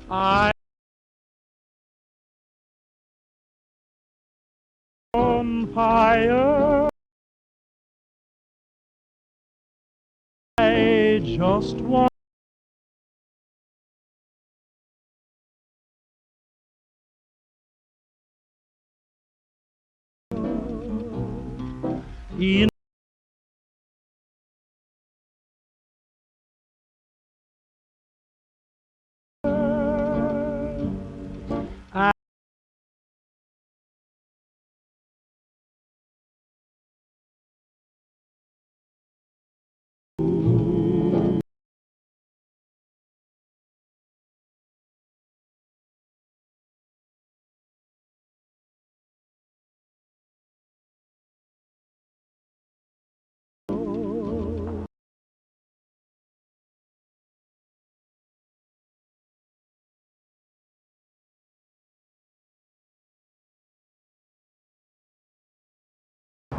I on fire. I just want in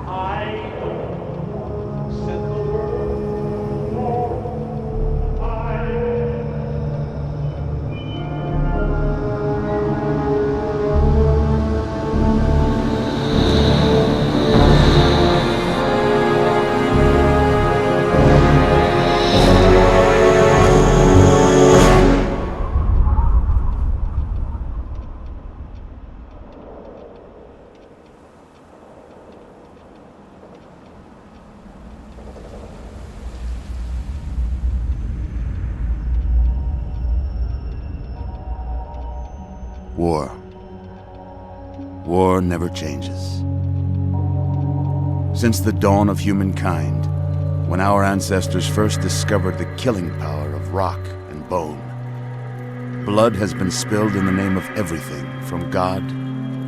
I set the world on fire. War. War never changes. Since the dawn of humankind, when our ancestors first discovered the killing power of rock and bone, blood has been spilled in the name of everything from God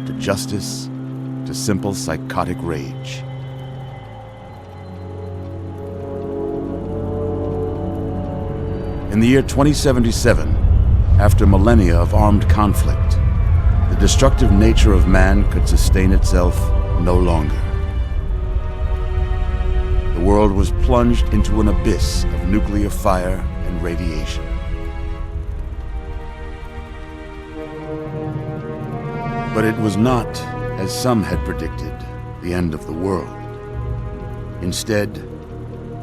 to justice to simple psychotic rage. In the year 2077, after millennia of armed conflict, the destructive nature of man could sustain itself no longer. The world was plunged into an abyss of nuclear fire and radiation. But it was not, as some had predicted, the end of the world. Instead,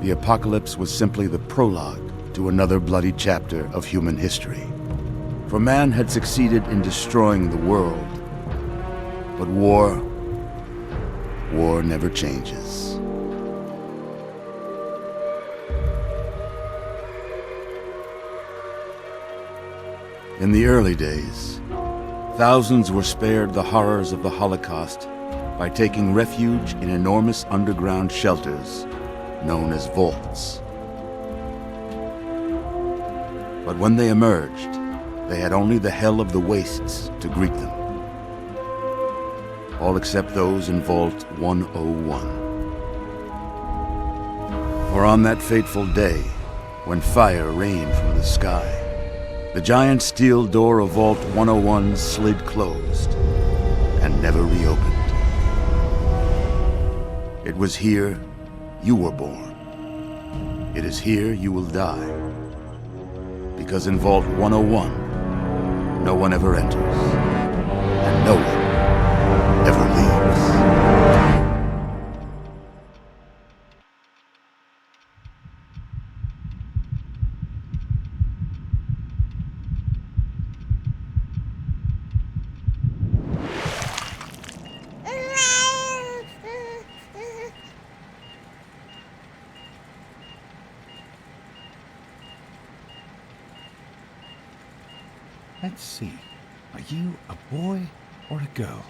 the apocalypse was simply the prologue to another bloody chapter of human history. For man had succeeded in destroying the world, but war never changes. In the early days, thousands were spared the horrors of the Holocaust by taking refuge in enormous underground shelters known as vaults. But when they emerged, they had only the hell of the wastes to greet them. All except those in Vault 101. For on that fateful day, when fire rained from the sky, the giant steel door of Vault 101 slid closed and never reopened. It was here you were born. It is here you will die. Because in Vault 101, no one ever enters, and no one ever leaves. Let's see. Are you a boy or a girl?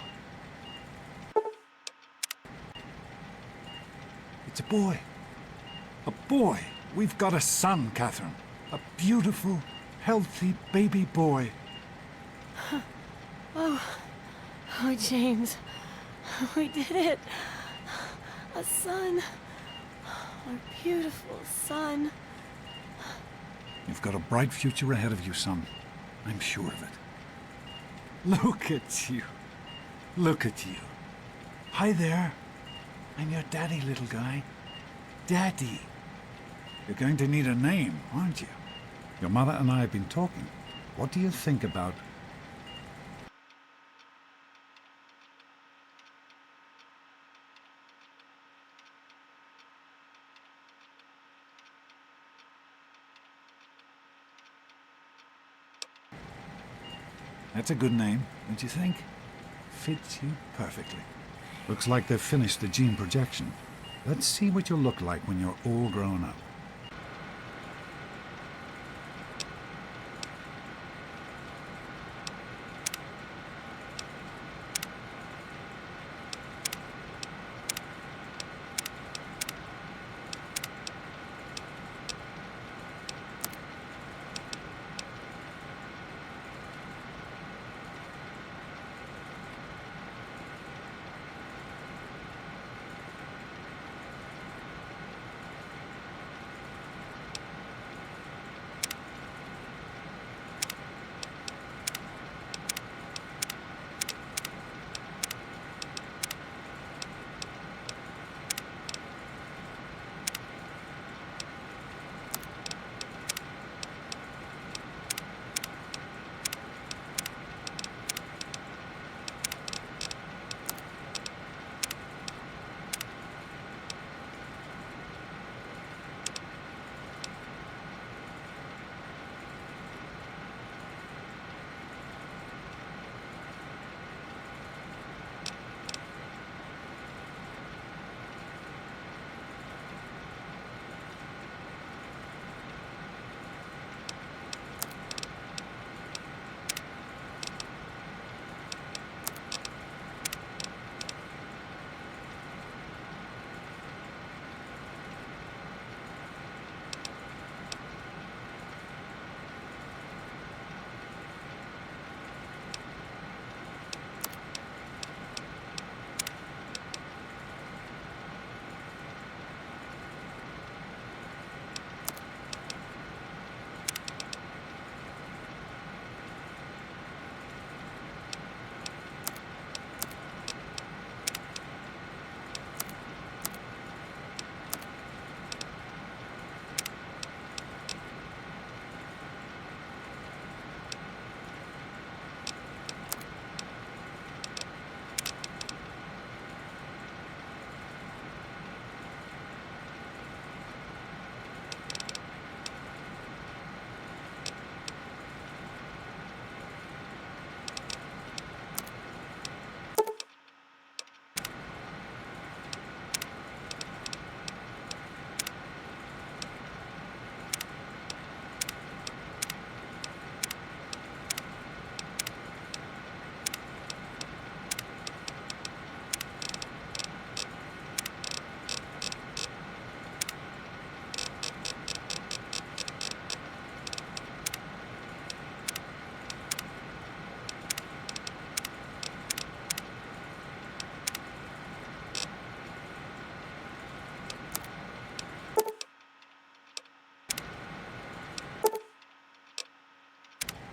It's a boy. A boy. We've got a son, Catherine. A beautiful, healthy baby boy. Oh, James. We did it. A son. Our beautiful son. You've got a bright future ahead of you, son. I'm sure of it. Look at you. Look at you. Hi there. I'm your daddy, little guy. Daddy. You're going to need a name, aren't you? Your mother and I have been talking. What do you think about... That's a good name, don't you think? Fits you perfectly. Looks like they've finished the gene projection. Let's see what you'll look like when you're all grown up.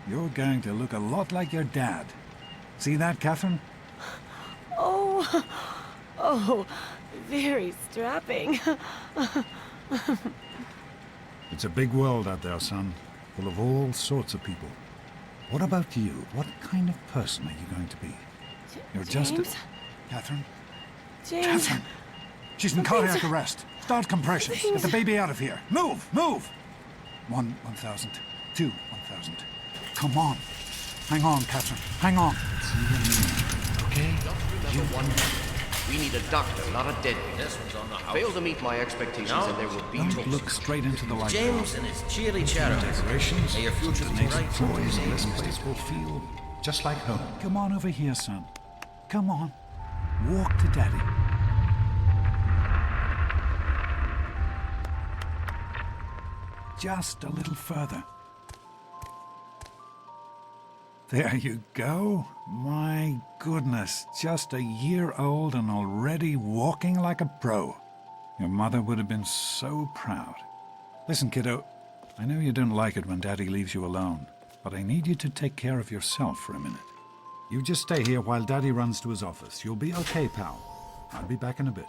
You're going to look a lot like your dad. See that, Catherine? Oh, oh, very strapping. It's a big world out there, son, full of all sorts of people. What about you? What kind of person are you going to be? You're just James? Catherine? James. Catherine! She's in cardiac arrest. Start compressions. Get the baby out of here. Move! Move! 1,000. 2, 1,000. Come on. Hang on, Catherine. Hang on. Okay? Just remember one thing. We need a doctor, not a deadbeat. This one's on the house. Fail to meet my expectations and there will be Don't toast. look straight into the light. James and his cheery chatter. Decorations. May your future be bright. Toys, and this place will feel just like home. Come on over here, son. Come on. Walk to Daddy. Just a little further. There you go. My goodness, just a year old and already walking like a pro. Your mother would have been so proud. Listen, kiddo, I know you don't like it when Daddy leaves you alone, but I need you to take care of yourself for a minute. You just stay here while Daddy runs to his office. You'll be okay, pal. I'll be back in a bit.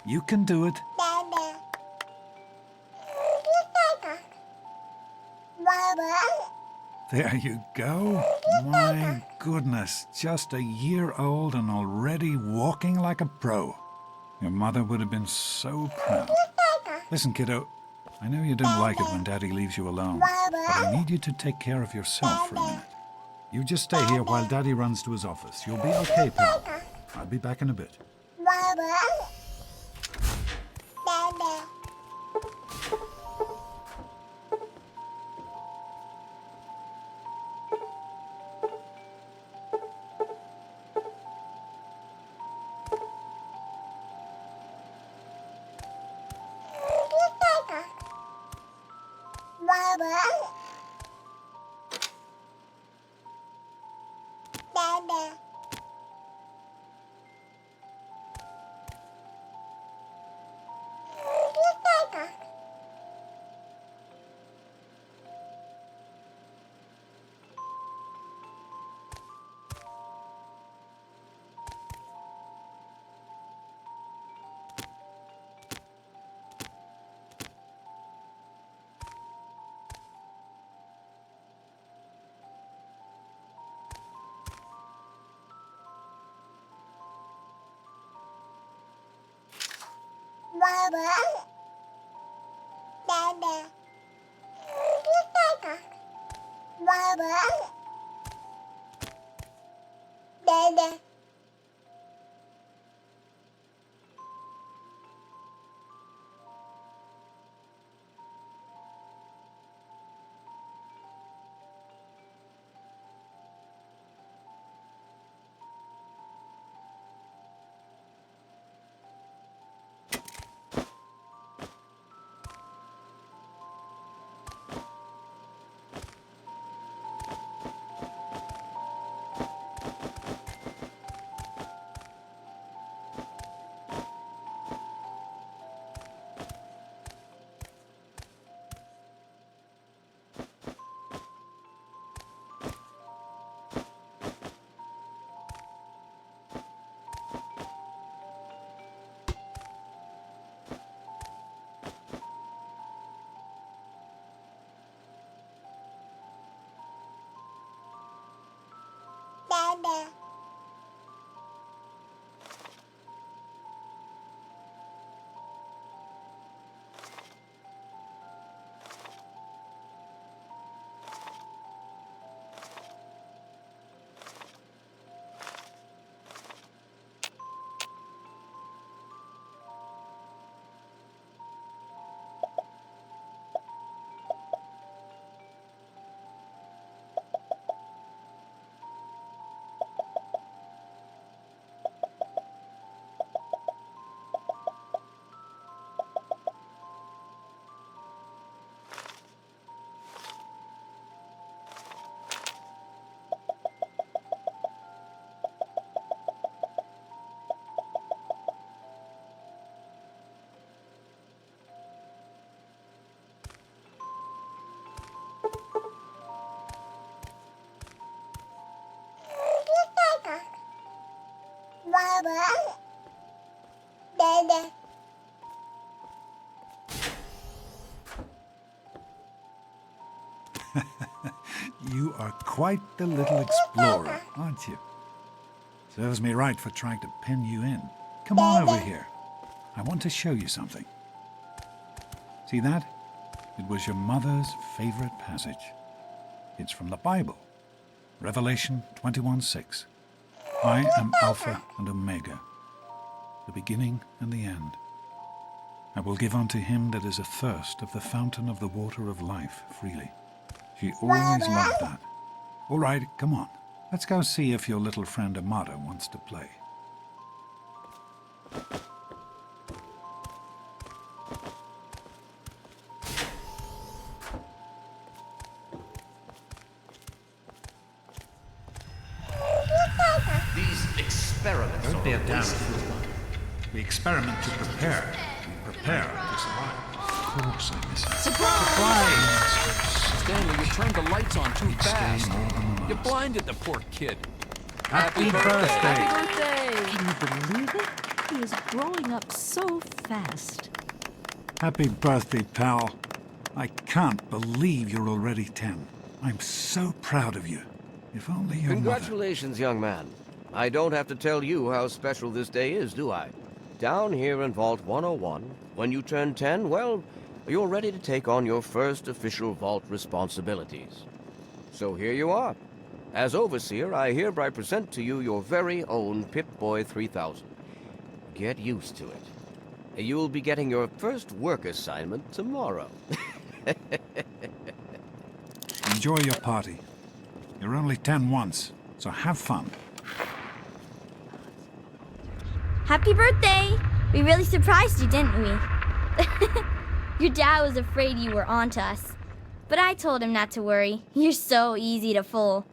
You can do it. There you go. My goodness, just a year old and already walking like a pro. Your mother would have been so proud. Listen, kiddo, I know you don't like it when Daddy leaves you alone, but I need you to take care of yourself for a minute. You just stay here while Daddy runs to his office. You'll be okay, pal. I'll be back in a bit. You are quite the little explorer, aren't you? Serves me right for trying to pin you in. Come on over here. I want to show you something. See that? It was your mother's favorite passage. It's from the Bible. Revelation 21:6. I am Alpha and Omega, the beginning and the end. I will give unto him that is athirst of the fountain of the water of life freely. She always loved that. All right, come on. Let's go see if your little friend Amada wants to play. These experiments Don't are be a a damn waste of fool. We experiment to prepare. We prepare to survive. Of course I miss it. Surprise! Stanley, you turned the lights on too He'd stay fast. more than a You month. blinded the poor kid. Happy birthday! Can you believe it? He is growing up so fast. Happy birthday, pal. I can't believe you're already 10. I'm so proud of you. If only your mother... Congratulations, young man. I don't have to tell you how special this day is, do I? Down here in Vault 101, when you turn 10, well, you're ready to take on your first official Vault responsibilities. So here you are. As Overseer, I hereby present to you your very own Pip-Boy 3000. Get used to it. You'll be getting your first work assignment tomorrow. Enjoy your party. You're only 10 once, so have fun. Happy birthday! We really surprised you, didn't we? Your dad was afraid you were onto us. But I told him not to worry. You're so easy to fool.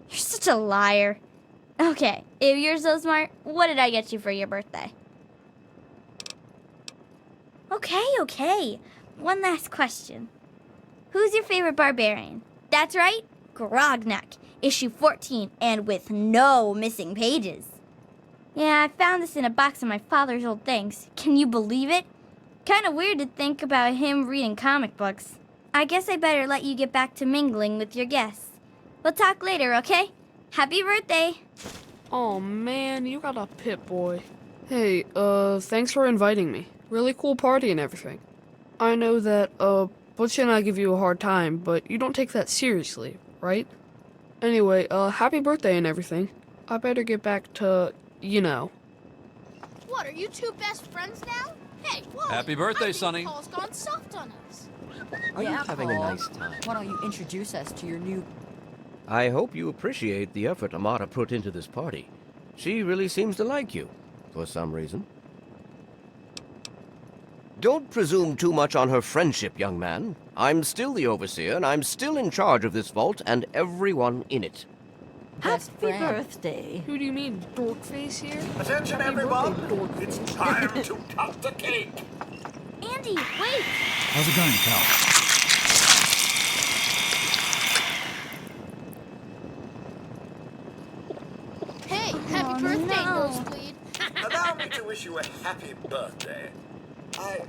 You're such a liar. Okay, if you're so smart, what did I get you for your birthday? Okay. One last question. Who's your favorite barbarian? That's right, Grognak, issue 14, and with no missing pages. Yeah, I found this in a box of my father's old things. Can you believe it? Kinda weird to think about him reading comic books. I guess I better let you get back to mingling with your guests. We'll talk later, okay? Happy birthday! Oh man, you got a Pip-Boy. Hey, thanks for inviting me. Really cool party and everything. I know that, Butch and I give you a hard time, but you don't take that seriously, right? Anyway, happy birthday and everything. I better get back to, you know. What, are you two best friends now? Hey, Wally, Happy birthday, I think Sonny. Paul's gone soft on us. Are you having a Paul. nice time? Why don't you introduce us to your new... I hope you appreciate the effort Amata put into this party. She really seems to like you, for some reason. Don't presume too much on her friendship, young man. I'm still the overseer, and I'm still in charge of this vault and everyone in it. best Happy friend? birthday. Who do you mean, Dorkface here? Attention, Happy everyone! birthday, Dorkface. It's time to cut the cake! Andy, wait! How's it going, Cal? Hey, happy birthday, Nosebleed. Allow me to wish you a happy birthday. I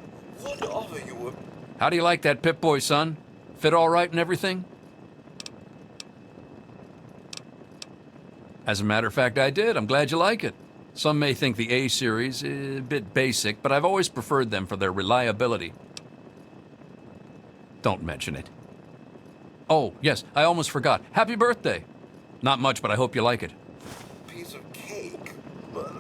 would offer you a... How do you like that Pip-Boy, son? Fit all right and everything? As a matter of fact, I did. I'm glad you like it. Some may think the A series is a bit basic, but I've always preferred them for their reliability. Don't mention it. Oh, yes, I almost forgot. Happy birthday. Not much, but I hope you like it. piece of cake, but...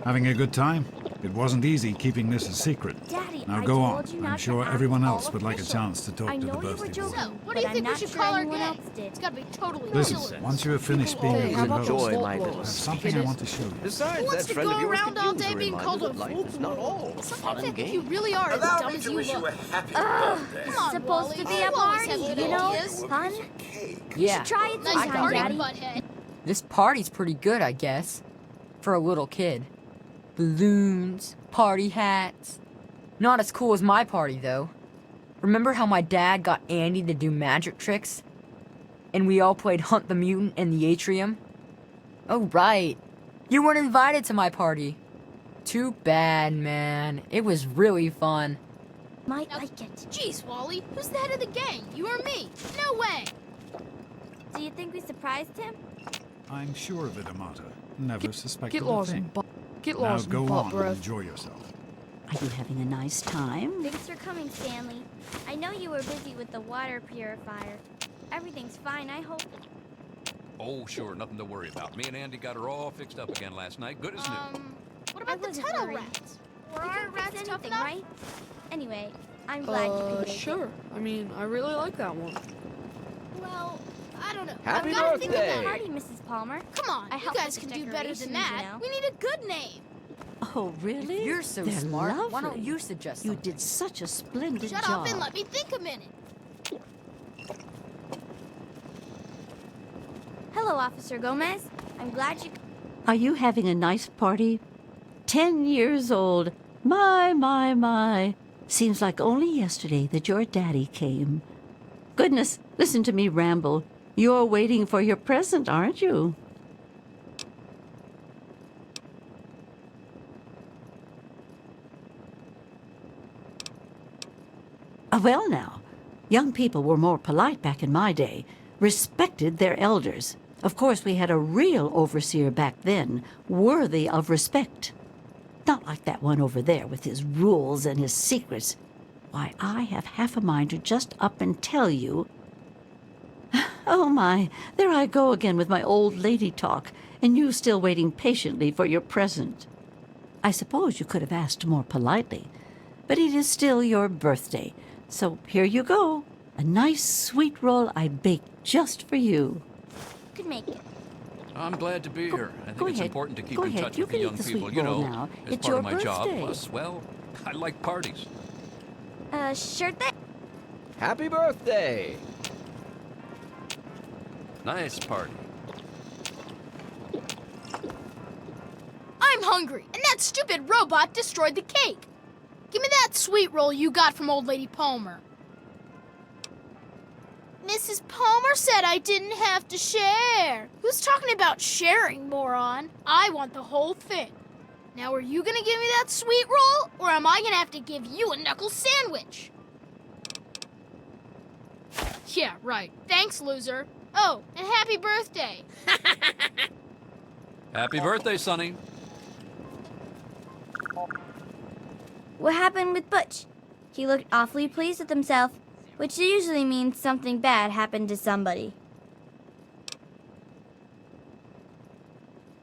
Having a good time? It wasn't easy keeping this a secret. Daddy, Now I go told on. you I'm not to sure act everyone all else would like a official. chance to talk I to the know you were birthday boy. joking, So, what do you but think I'm we should not call sure our anyone gang? else did. It's gotta be totally Listen, silly. once you have finished being Hey, a how good about those host, Enjoy vault my bros? I have little something I want to show you. Besides, Who wants that to friend go of yours around could all use a day being reminder called a that life is not fool? all Sometimes fun I and think you games. really are as Allow dumb me as to you wish you a look. happy birthday. Come on, Supposed Wally. to be You a always party, have good you know? ideas. Fun. Piece of cake. Yeah. Try it Nice sometime, party, Daddy. butthead. This party's pretty good, I guess. For a little kid. Balloons, party hats. Not as cool as my party, though. Remember how my dad got Andy to do magic tricks? And we all played Hunt the Mutant in the atrium? Oh, right. You weren't invited to my party. Too bad, man. It was really fun. Might like it. Jeez, Wally. Who's the head of the gang? You or me? No way. Do you think we surprised him? I'm sure of it, Amata. Never suspected Get a lost thing. Get Now lost go in butt on and breath. enjoy yourself. Are you having a nice time? Thanks for coming, Stanley. I know you were busy with the water purifier. Everything's fine, I hope. Oh, sure, nothing to worry about. Me and Andy got her all fixed up again last night. Good as new. What I about the wasn't tunnel worried. rats? Were You our can fix rats tough anything, enough? right? Anyway, I'm glad you could make Sure. I mean, I really like that one. Well, I don't know. Happy I've gotta think of birthday. that. Party, Mrs. Palmer. Come on, I you helped guys with can the do better than decorations, that. you know. We need a good name. Oh, really? If you're so They're smart, lovely. why don't you suggest You something? did such a splendid Shut job. up and let me think a minute. Hello, Officer Gomez. I'm glad you... Are you having a nice party? 10 years old. My. Seems like only yesterday that your daddy came. Goodness, listen to me ramble. You're waiting for your present, aren't you? Well now, young people were more polite back in my day, respected their elders. Of course, we had a real overseer back then, worthy of respect. Not like that one over there with his rules and his secrets. Why, I have half a mind to just up and tell you. Oh my, there I go again with my old lady talk, and you still waiting patiently for your present. I suppose you could have asked more politely, but it is still your birthday, so here you go. A nice sweet roll I baked just for you. could make it. I'm glad to be here. I think go it's ahead. important to keep Go in ahead. touch You with the can eat young the people, sweet you roll know, now. as It's part your of my job. birthday. Plus, well, I like parties. Sure thing. Happy birthday! Nice party. I'm hungry, and that stupid robot destroyed the cake. Give me that sweet roll you got from old lady Palmer. Mrs. Palmer said I didn't have to share. Who's talking about sharing, moron? I want the whole thing. Now, are you gonna give me that sweet roll, or am I gonna have to give you a knuckle sandwich? Yeah, right. Thanks, loser. Oh, and happy birthday. Happy birthday, Sonny. What happened with Butch? He looked awfully pleased with himself, which usually means something bad happened to somebody.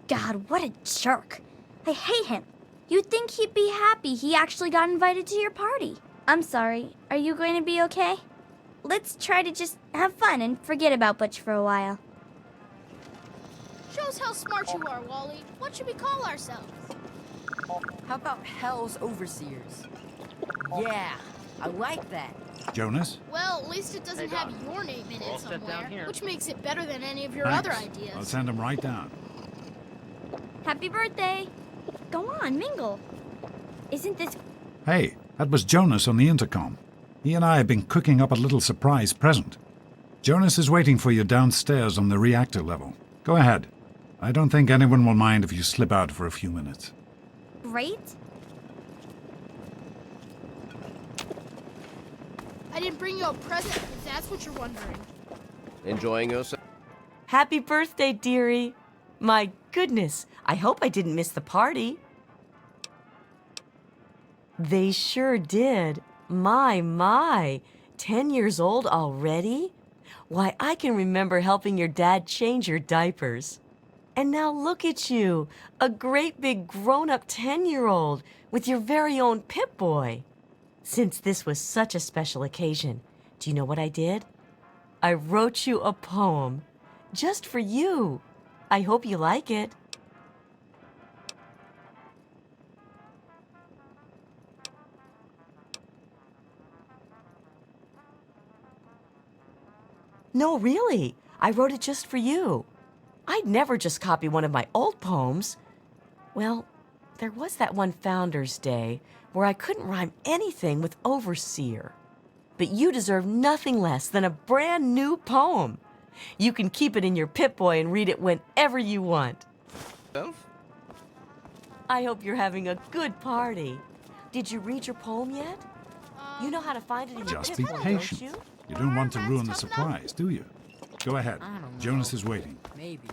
God, what a jerk. I hate him. You'd think he'd be happy he actually got invited to your party. I'm sorry. Are you going to be okay? Let's try to just have fun and forget about Butch for a while. Shows how smart you are, Wally. What should we call ourselves? How about Hell's Overseers? Yeah, I like that. Jonas? Well, at least it doesn't have your name in it somewhere, which makes it better than any of your other ideas. I'll send him right down. Happy birthday. Go on, mingle. Isn't this... Hey, that was Jonas on the intercom. He and I have been cooking up a little surprise present. Jonas is waiting for you downstairs on the reactor level. Go ahead. I don't think anyone will mind if you slip out for a few minutes. great? I didn't bring you a present, if that's what you're wondering. Enjoying yourself? Happy birthday, dearie. My goodness, I hope I didn't miss the party. They sure did. My. 10 years old already? Why, I can remember helping your dad change your diapers. And now look at you, a great big grown-up 10-year-old with your very own Pip-Boy. Since this was such a special occasion, do you know what I did? I wrote you a poem, just for you. I hope you like it. No, really. I wrote it just for you. I'd never just copy one of my old poems. Well, there was that one Founder's Day where I couldn't rhyme anything with overseer. But you deserve nothing less than a brand new poem. You can keep it in your Pip-Boy and read it whenever you want. I hope you're having a good party. Did you read your poem yet? You know how to find it in your Just be Pip-Boy, patient. don't you? You don't want to ruin the surprise, do you? Go ahead. I don't know. Jonas is waiting. Maybe.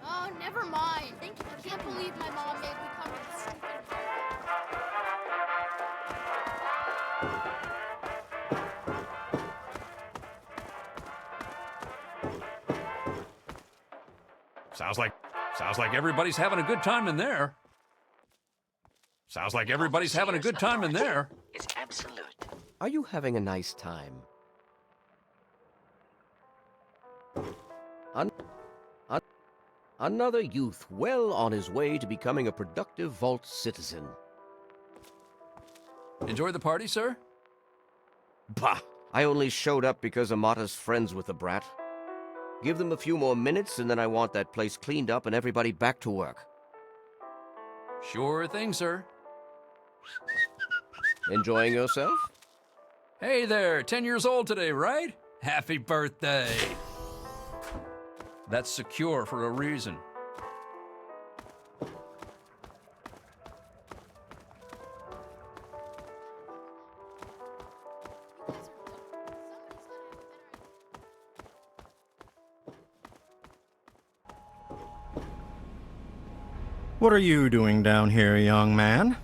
Oh, never mind. I can't believe my mom made me come to this stupid Sounds like everybody's having a good time in there. Sounds like everybody's having a good time in there. It's absolute. Are you having a nice time? Another youth well on his way to becoming a productive Vault citizen. Enjoy the party, sir? Bah! I only showed up because Amata's friends with the brat. Give them a few more minutes and then I want that place cleaned up and everybody back to work. Sure thing, sir. Enjoying yourself? Hey there, 10 years old today, right? Happy birthday. That's secure for a reason. What are you doing down here, young man?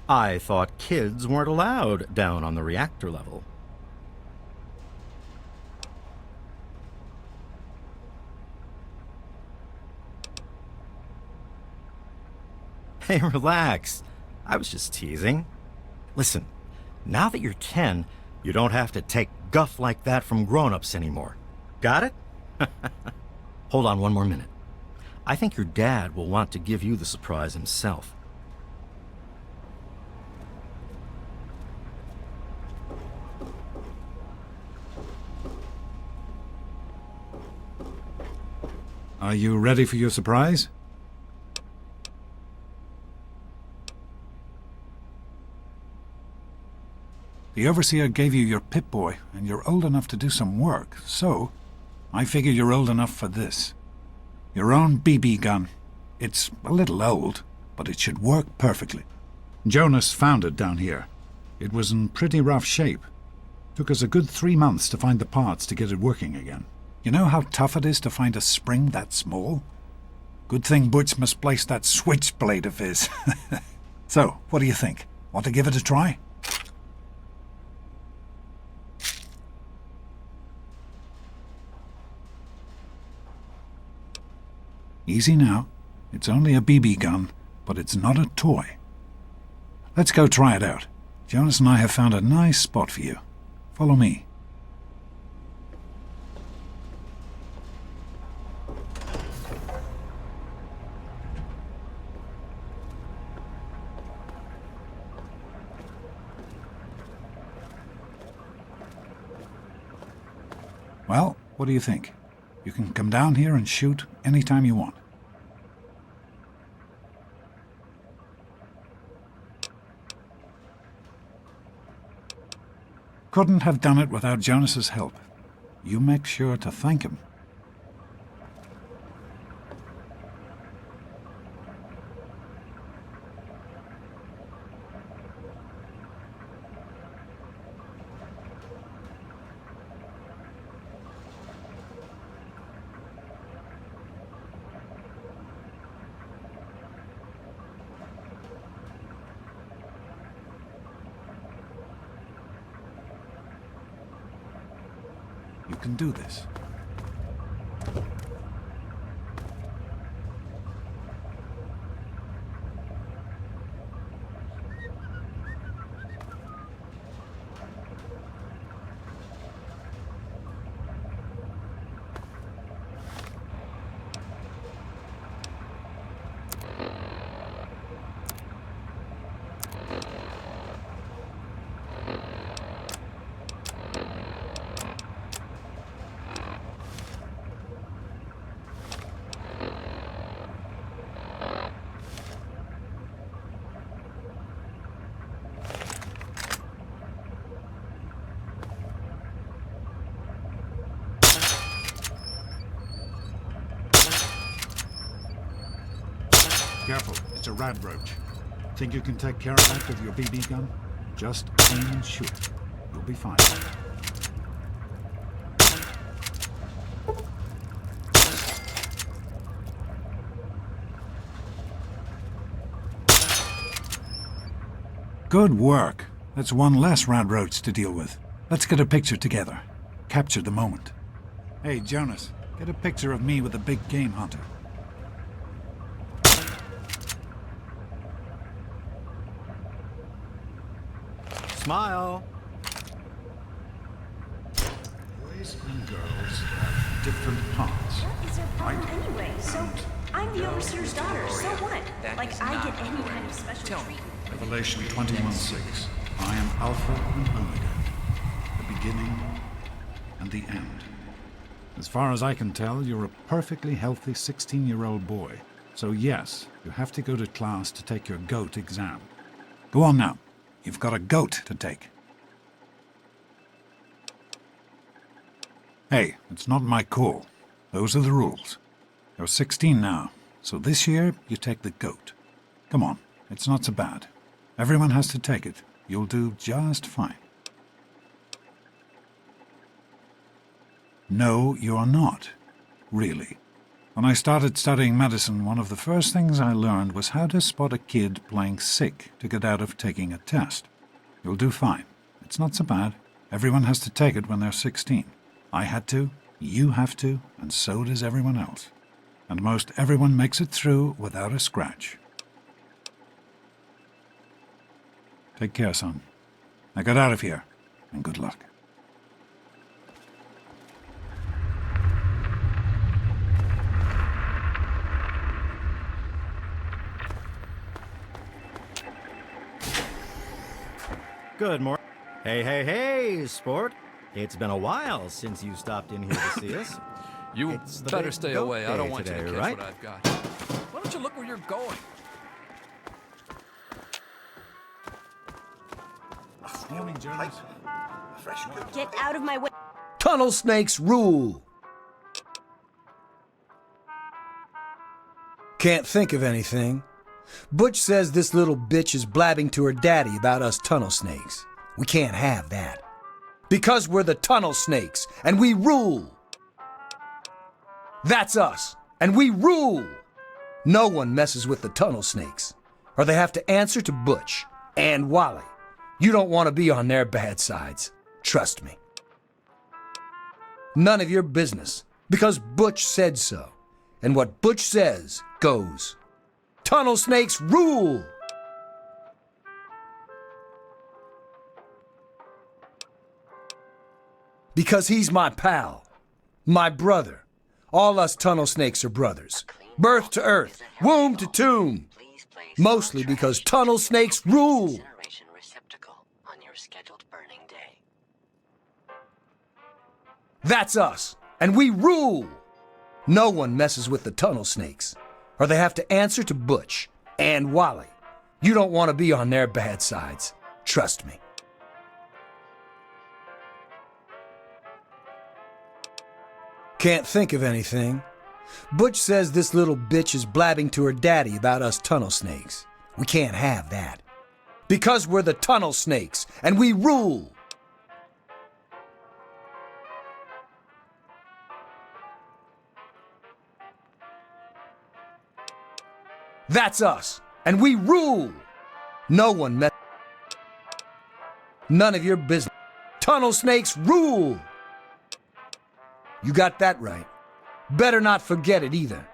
I thought kids weren't allowed down on the reactor level. Hey, relax. I was just teasing. Listen, now that you're 10, you don't have to take guff like that from grown-ups anymore. Got it? Hold on one more minute. I think your dad will want to give you the surprise himself. Are you ready for your surprise? The Overseer gave you your Pip-Boy, and you're old enough to do some work, so I figure you're old enough for this. Your own BB gun. It's a little old, but it should work perfectly. Jonas found it down here. It was in pretty rough shape. Took us a good 3 months to find the parts to get it working again. You know how tough it is to find a spring that small? Good thing Butch misplaced that switchblade of his. So, what do you think? Want to give it a try? Easy now. It's only a BB gun, but it's not a toy. Let's go try it out. Jonas and I have found a nice spot for you. Follow me. Well, what do you think? You can come down here and shoot anytime you want. Couldn't have done it without Jonas's help. You make sure to thank him. You can do this. Careful, it's a radroach. Think you can take care of that with your BB gun? Just aim and shoot. You'll be fine. Good work. That's one less radroach to deal with. Let's get a picture together. Capture the moment. Hey, Jonas, get a picture of me with the big game hunter. Smile. Boys and girls have different parts. What is their problem anyway? So, I'm the overseer's daughter, so what? Like, I get any kind of special treatment. Revelation 21:6. I am Alpha and Omega, the beginning and the end. As far as I can tell, you're a perfectly healthy 16-year-old boy. So yes, you have to go to class to take your GOAT exam. Go on now. You've got a GOAT to take. Hey, it's not my call. Those are the rules. You're 16 now, so this year you take the GOAT. Come on, it's not so bad. Everyone has to take it. You'll do just fine. No, you're not. Really. When I started studying medicine, one of the first things I learned was how to spot a kid playing sick to get out of taking a test. You'll do fine. It's not so bad. Everyone has to take it when they're 16. I had to, you have to, and so does everyone else. And most everyone makes it through without a scratch. Take care, son. Now get out of here, and good luck. Good morning. Hey, sport. It's been a while since you stopped in here to see us. You It's the better big stay goat away. I day don't want you today, to catch right? what I've got. Why don't you look where you're going? Morning, Jonas. Get out of my way. Tunnel snakes rule. Can't think of anything. Butch says this little bitch is blabbing to her daddy about us tunnel snakes. We can't have that. Because we're the tunnel snakes, and we rule. That's us, and we rule. No one messes with the tunnel snakes, or they have to answer to Butch and Wally. You don't want to be on their bad sides. Trust me. None of your business, because Butch said so. And what Butch says goes. Tunnel snakes rule! Because he's my pal, my brother. All us tunnel snakes are brothers. Birth to earth, womb to tomb. Mostly because tunnel snakes rule. That's us, and we rule. No one messes with the tunnel snakes, or they have to answer to Butch and Wally. You don't want to be on their bad sides. Trust me. Can't think of anything. Butch says this little bitch is blabbing to her daddy about us tunnel snakes. We can't have that. Because we're the tunnel snakes, and we rule. That's us, and we rule. No one met. None of your business. Tunnel snakes rule. You got that right. Better not forget it either.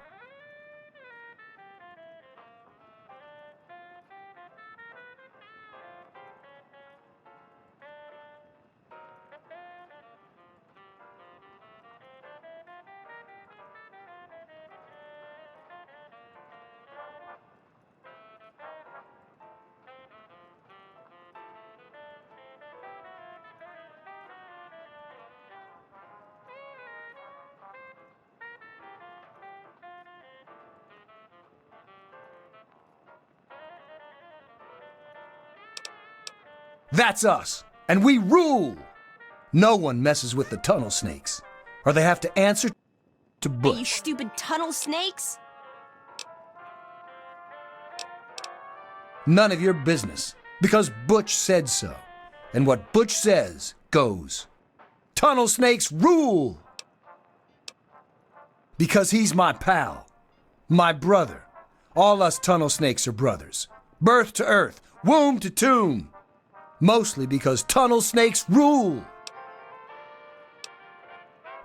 That's us, and we rule. No one messes with the tunnel snakes, or they have to answer to Butch. Hey, you stupid tunnel snakes! None of your business, because Butch said so. And what Butch says goes. Tunnel snakes rule! Because he's my pal, my brother. All us tunnel snakes are brothers. Birth to earth, womb to tomb. Mostly because tunnel snakes rule.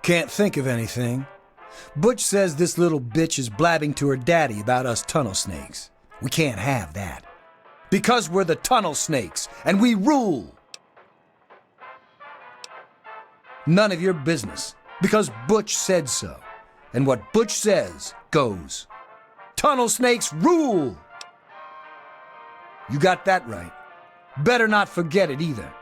Can't think of anything. Butch says this little bitch is blabbing to her daddy about us tunnel snakes. We can't have that. Because we're the tunnel snakes, and we rule. None of your business, because Butch said so. And what Butch says goes. Tunnel snakes rule. You got that right. Better not forget it either.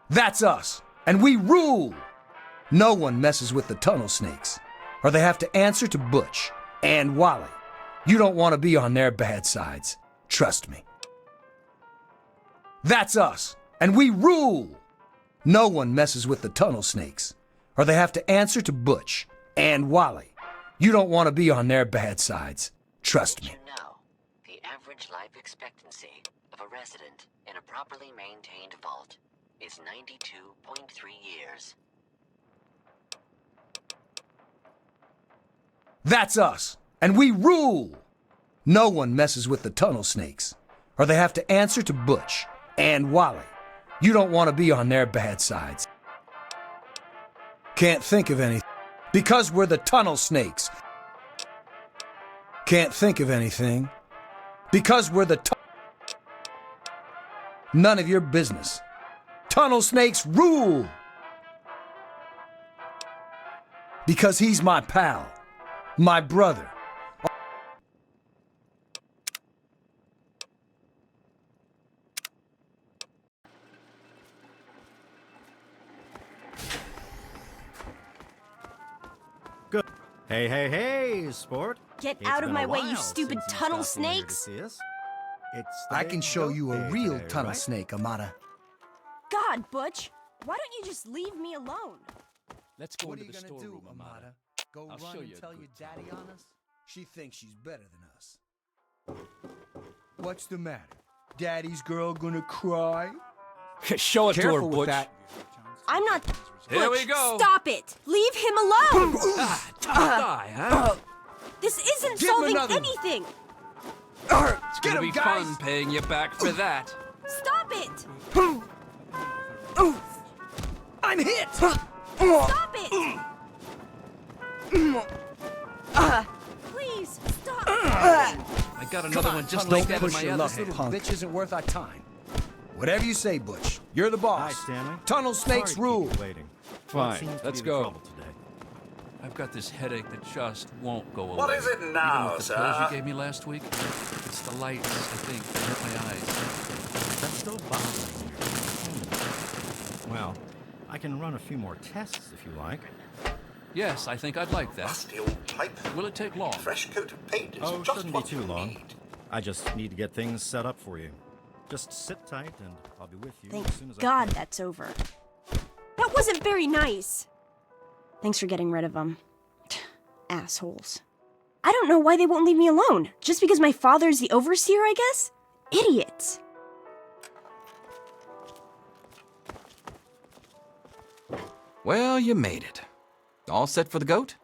That's us, and we rule. No one messes with the tunnel snakes, or they have to answer to Butch and Wally. You don't want to be on their bad sides. Trust me. That's us, and we rule. No one messes with the tunnel snakes, or they have to answer to Butch and Wally. You don't want to be on their bad sides. Trust me. Did you know the average life expectancy of a resident in a properly maintained vault is 92.3 years? That's us, and we rule. No one messes with the tunnel snakes, or they have to answer to Butch and Wally. You don't want to be on their bad sides. Can't think of anything. Because we're the tunnel snakes. Can't think of anything. Because we're the None of your business. Tunnel snakes rule. Because he's my pal, my brother. Good. Hey, hey, hey, sport. Get It's out of been my a way, you while stupid since you tunnel stopped in here to snakes! see us. It's the I day can of show goat you a day real today, tunnel right? snake, Amata. God, Butch, why don't you just leave me alone? Let's go What are into you the gonna do, storeroom, Amata. Amata? Go I'll run show and you a tell good your daddy time. on us? She thinks she's better than us. What's the matter? Daddy's girl gonna cry? Show it to her, Careful with Butch. that. I'm not Here we go. Stop it! Leave him alone! Tough guy, huh? This isn't Give him solving another one. anything! It's Get gonna him, be guys. fun paying you back for that. Stop it! I'm hit! Stop it! Please, stop! I got another one just like that in push my your other luck. hand. Bitch isn't worth our time. Whatever you say, Butch. You're the boss. Hi, Stanley. Tunnel snakes Sorry to rule. keep you waiting. Fine, What seems to let's be the go. trouble today? I've got this headache that just won't go away. What is it now, Even with the sir? pills you gave me last week, it's the lights, I think, that hurt my eyes. That's still bothering you. Well, I can run a few more tests if you like. Yes, I think I'd like that. Rusty old pipe. Will it take long? Fresh coat of paint is Oh, just shouldn't be what too you long. need. I just need to get things set up for you. Just sit tight and I'll be with you Thank as soon as God that's over. That wasn't very nice. Thanks for getting rid of them. Assholes. I don't know why they won't leave me alone. Just because my father's the overseer, I guess? Idiots. Well, you made it. All set for the goat?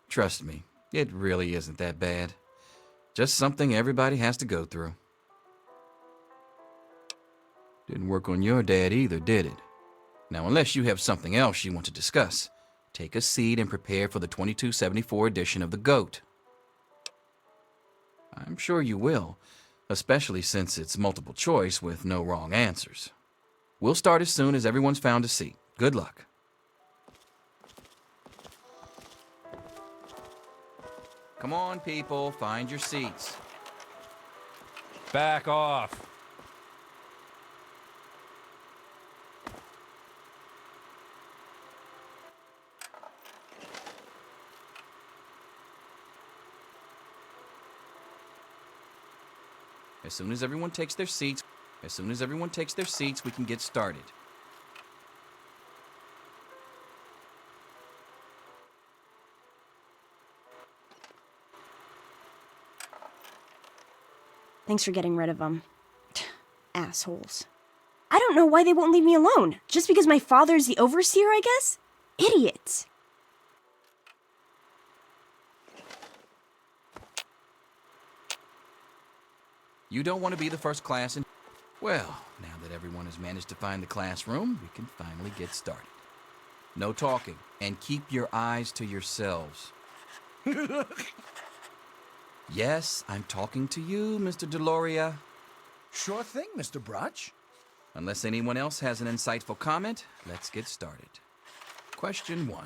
Trust me, it really isn't that bad. Just something everybody has to go through. Didn't work on your dad either, did it? Now, unless you have something else you want to discuss, take a seat and prepare for the 2274 edition of the GOAT. I'm sure you will, especially since it's multiple choice with no wrong answers. We'll start as soon as everyone's found a seat. Good luck. Come on, people, find your seats. Back off. As soon as everyone takes their seats, we can get started. Thanks for getting rid of them. Assholes. I don't know why they won't leave me alone. Just because my father's the overseer, I guess? Idiots. You don't want to be the first class in... Well, now that everyone has managed to find the classroom, we can finally get started. No talking, and keep your eyes to yourselves. Yes, I'm talking to you, Mr. Deloria. Sure thing, Mr. Brotch. Unless anyone else has an insightful comment, let's get started. Question 1.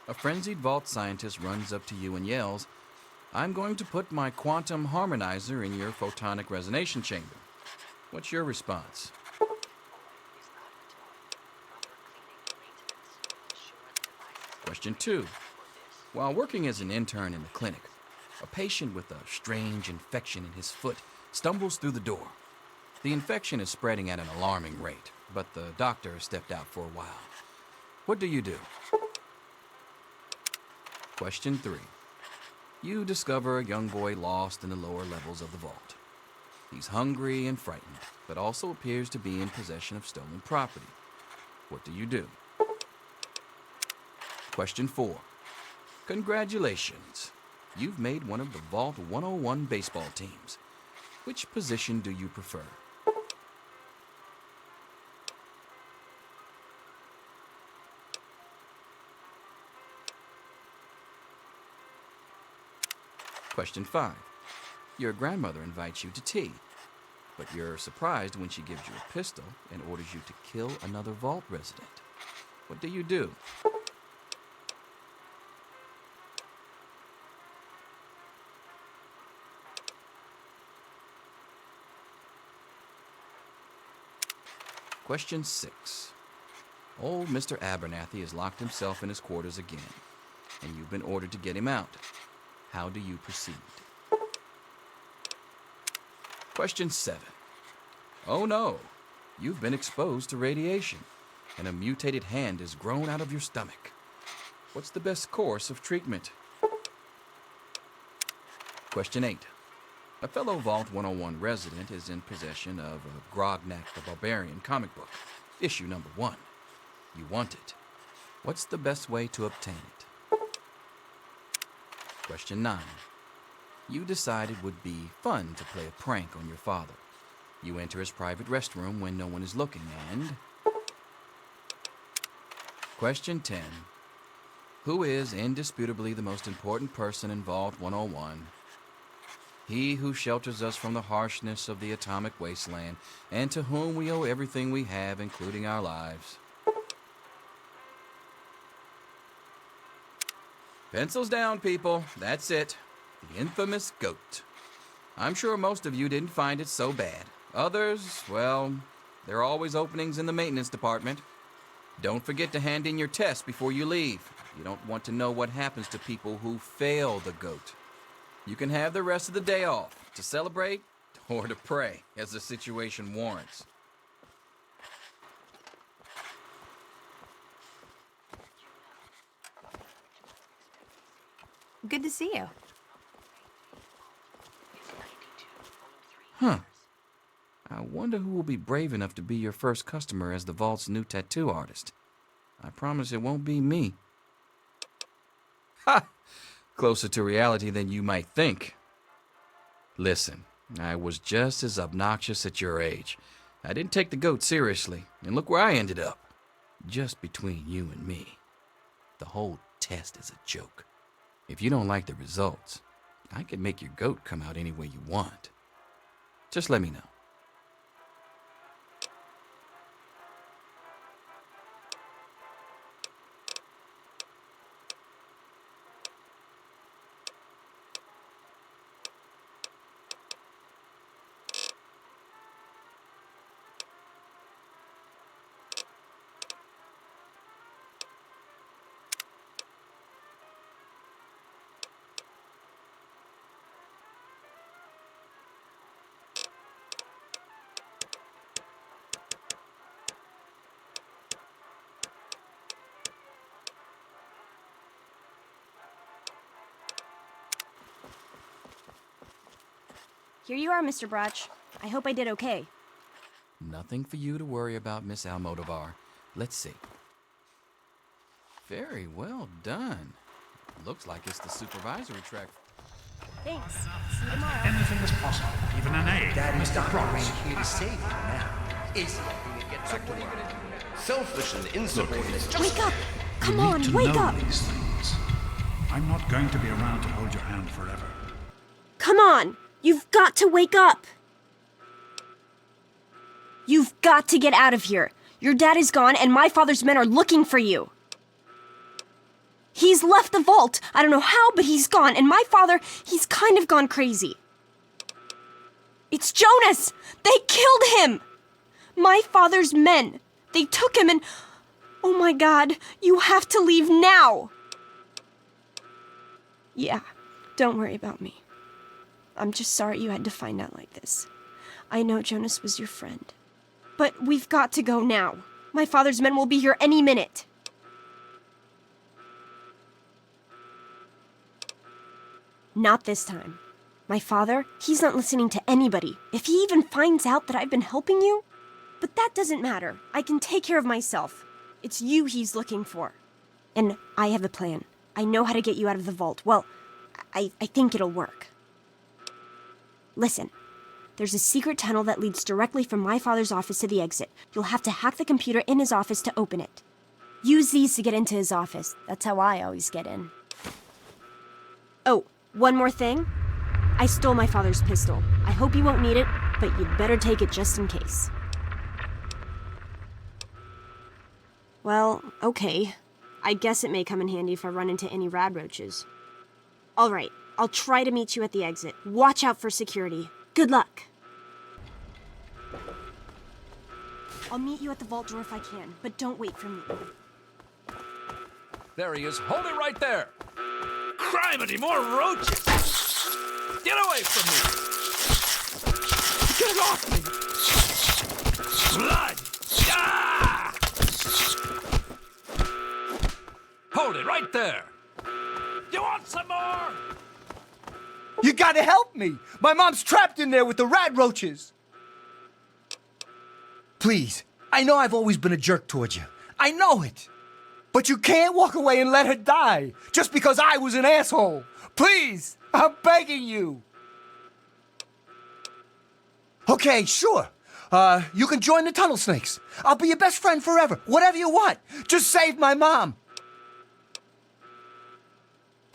A frenzied vault scientist runs up to you and yells, "I'm going to put my quantum harmonizer in your photonic resonation chamber." What's your response? Question 2. While working as an intern in the clinic, a patient with a strange infection in his foot stumbles through the door. The infection is spreading at an alarming rate, but the doctor has stepped out for a while. What do you do? Question 3. You discover a young boy lost in the lower levels of the vault. He's hungry and frightened, but also appears to be in possession of stolen property. What do you do? Question 4. Congratulations. You've made one of the Vault 101 baseball teams. Which position do you prefer? Question 5. Your grandmother invites you to tea, but you're surprised when she gives you a pistol and orders you to kill another vault resident. What do you do? Question 6. Old Mr. Abernathy has locked himself in his quarters again, and you've been ordered to get him out. How do you proceed? Question 7. Oh no, you've been exposed to radiation, and a mutated hand has grown out of your stomach. What's the best course of treatment? Question 8. A fellow Vault 101 resident is in possession of a Grognak the Barbarian comic book, issue number 1. You want it. What's the best way to obtain it? Question 9. You decided it would be fun to play a prank on your father. You enter his private restroom when no one is looking, and... Question 10. Who is indisputably the most important person in Vault 101? He who shelters us from the harshness of the atomic wasteland, and to whom we owe everything we have, including our lives. Pencils down, people. That's it. The infamous goat. I'm sure most of you didn't find it so bad. Others, well, there are always openings in the maintenance department. Don't forget to hand in your test before you leave. You don't want to know what happens to people who fail the goat. You can have the rest of the day off to celebrate or to pray as the situation warrants. Good to see you. Huh. I wonder who will be brave enough to be your first customer as the Vault's new tattoo artist. I promise it won't be me. Ha! Closer to reality than you might think. Listen, I was just as obnoxious at your age. I didn't take the goat seriously, and look where I ended up. Just between you and me. The whole test is a joke. If you don't like the results, I can make your goat come out any way you want. Just let me know. Here you are, Mr. Brotch. I hope I did okay. Nothing for you to worry about, Miss Almodovar. Let's see. Very well done. Looks like it's the supervisory track. Thanks. See you tomorrow. Anything is possible, even an egg. Daddy's Mr. not Brotch. here to save you now, is he? Get back to work. Selfish and insubordinate. Wake up! Come You on, need to wake know up! these things. I'm not going to be around to hold your hand forever. Come on! You've got to wake up! You've got to get out of here. Your dad is gone, and my father's men are looking for you. He's left the vault. I don't know how, but he's gone, and my father, he's kind of gone crazy. It's Jonas! They killed him! My father's men. They took him and... Oh my God, you have to leave now! Yeah, don't worry about me. I'm just sorry you had to find out like this. I know Jonas was your friend. But we've got to go now. My father's men will be here any minute. Not this time. My father, he's not listening to anybody. If he even finds out that I've been helping you... But that doesn't matter. I can take care of myself. It's you he's looking for. And I have a plan. I know how to get you out of the vault. Well, I think it'll work. Listen, there's a secret tunnel that leads directly from my father's office to the exit. You'll have to hack the computer in his office to open it. Use these to get into his office. That's how I always get in. Oh, one more thing. I stole my father's pistol. I hope you won't need it, but you'd better take it just in case. Well, okay. I guess it may come in handy if I run into any radroaches. All right, I'll try to meet you at the exit. Watch out for security. Good luck. I'll meet you at the vault door if I can, but don't wait for me. There he is. Hold it right there. Criminy, more roaches. Get away from me. Get off me. Blood. Ah! Hold it right there. You want some more? You gotta help me! My mom's trapped in there with the rat roaches! Please, I know I've always been a jerk towards you. I know it! But you can't walk away and let her die just because I was an asshole. Please, I'm begging you. Okay, sure. You can join the Tunnel Snakes. I'll be your best friend forever. Whatever you want. Just save my mom.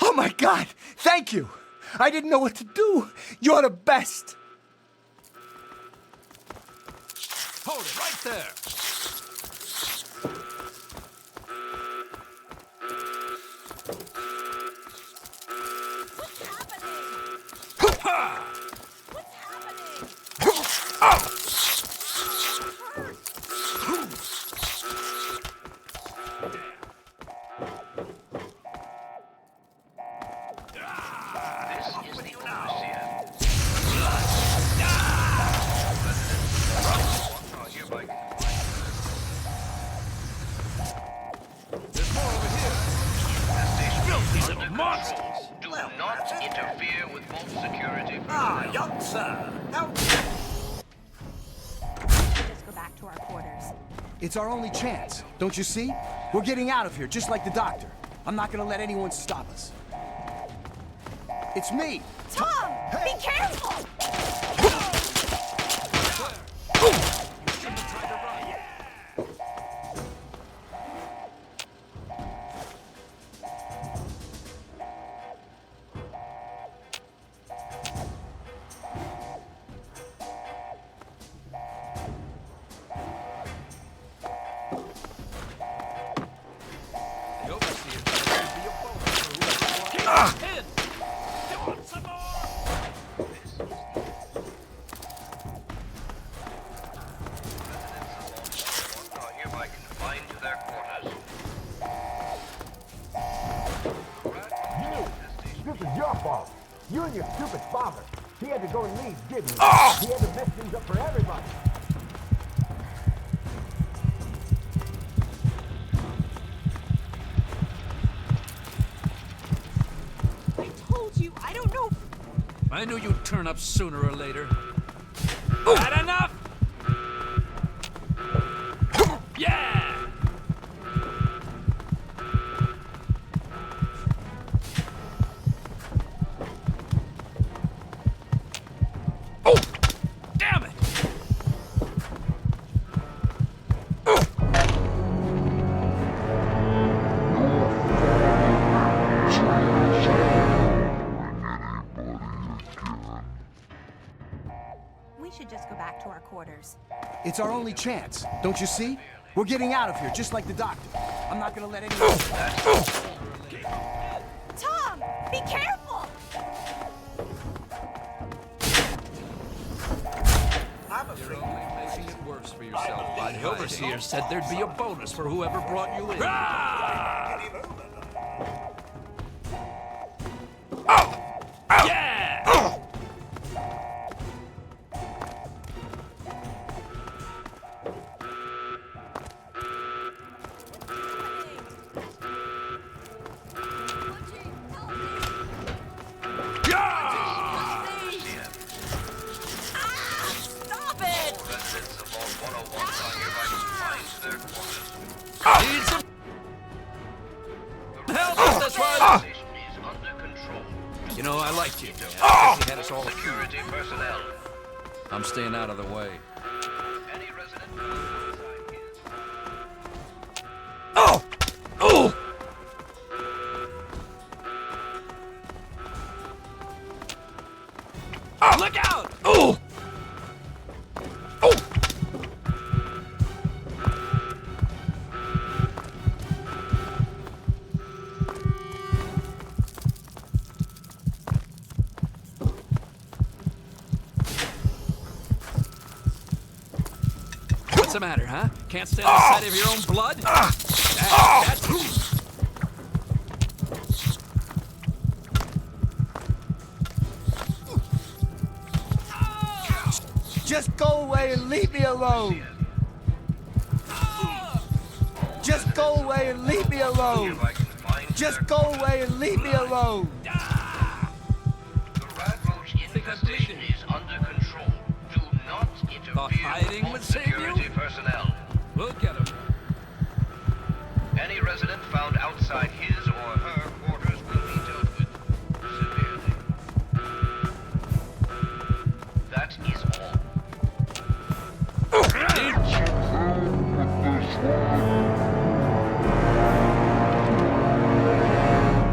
Oh my God, thank you. I didn't know what to do. You're the best. Hold it right there. Monsters! Do not interfere with vault security. Ah, young sir. Now... Just go back to our quarters. It's our only chance. Don't you see? We're getting out of here, just like the doctor. I'm not gonna let anyone stop us. It's me. Tom! Be careful! This is your fault. You and your stupid father. He had to go and leave, didn't he? Oh! He had to mess things up for everybody. I told you, I don't know. I knew you'd turn up sooner or later. Had enough? Yeah! Oh! Damn it! We should just go back to our quarters. It's our only chance. Don't you see? We're getting out of here, just like the doctor. I'm not gonna let anyone... Tom! Be careful! You're only making it worse for yourself. The overseer said there'd be a bonus for whoever brought you in. Yeah! Stop it! Residents of Vault 101 are hereby confined to their quarters. Need some help with this one? Station is under control. You know, I liked you. I guess you had us all Security personnel. I'm staying out of the way. Any resident inside here. Oh! Oh! Look out! Oh! Oh! What's the matter, huh? Can't stand the sight of your own blood? That's... Just go away and leave me alone. Just go away and leave me alone. Just go away and leave me alone. The rat roach infestation is under control. Do not interfere hiding with would save you? security personnel. We'll get him. Any resident found outside his or her quarters will be dealt with severely. That is all.